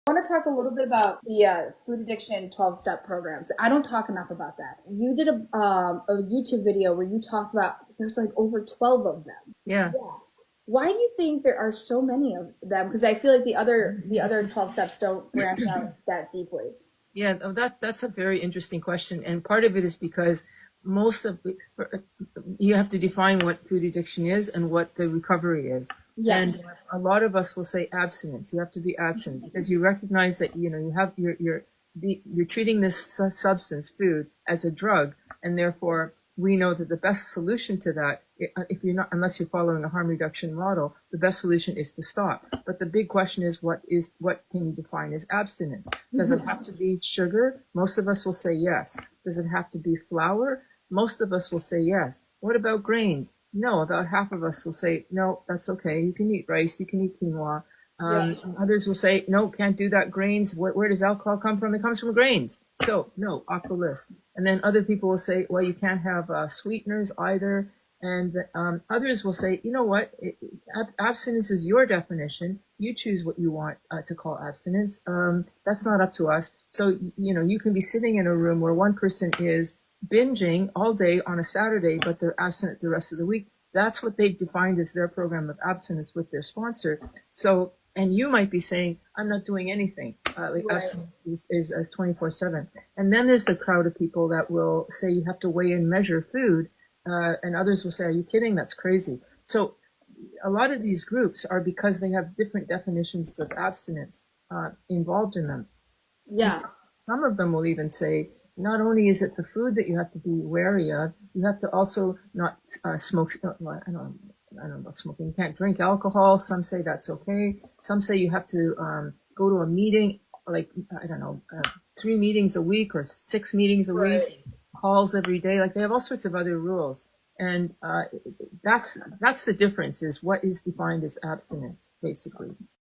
I want to talk a little bit about the food addiction 12-step programs. I don't talk enough about that. You did a YouTube video where you talked about there's like over 12 of them. Yeah. Yeah. Why do you think there are so many of them? Because I feel like the other 12 steps don't branch out that deeply. Yeah, that's a very interesting question, and part of it is because most of you have to define what food addiction is and what the recovery is. Yeah. And a lot of us will say abstinence. You have to be abstinent because you recognize that you have you're treating this substance food as a drug, and therefore we know that the best solution to that, if you're not, unless you're following a harm reduction model, the best solution is to stop. But the big question is what can you define as abstinence? Does it have to be sugar? Most of us will say yes. Does it have to be flour? Most of us will say yes. What about grains? No, about half of us will say, no, that's okay. You can eat rice, you can eat quinoa. Yeah. Others will say, no, can't do that. Grains, where does alcohol come from? It comes from grains. So, no, off the list. And then other people will say, well, you can't have sweeteners either. And others will say, you know what? Abstinence is your definition. You choose what you want to call abstinence. That's not up to us. So, you can be sitting in a room where one person is binging all day on a Saturday, but they're abstinent the rest of the week. That's what they've defined as their program of abstinence with their sponsor. So, and you might be saying, I'm not doing anything. Like Right. abstinence is 24/7. And then there's the crowd of people that will say you have to weigh and measure food. And others will say, are you kidding? That's crazy. So a lot of these groups are because they have different definitions of abstinence involved in them. Yeah. Some of them will even say, not only is it the food that you have to be wary of, you have to also not smoke. Well, I don't know about smoking. You can't drink alcohol. Some say that's okay. Some say you have to go to a meeting, like, I don't know, 3 meetings a week or 6 meetings a Right. week, calls every day. Like, they have all sorts of other rules. And that's the difference, is what is defined as abstinence, basically.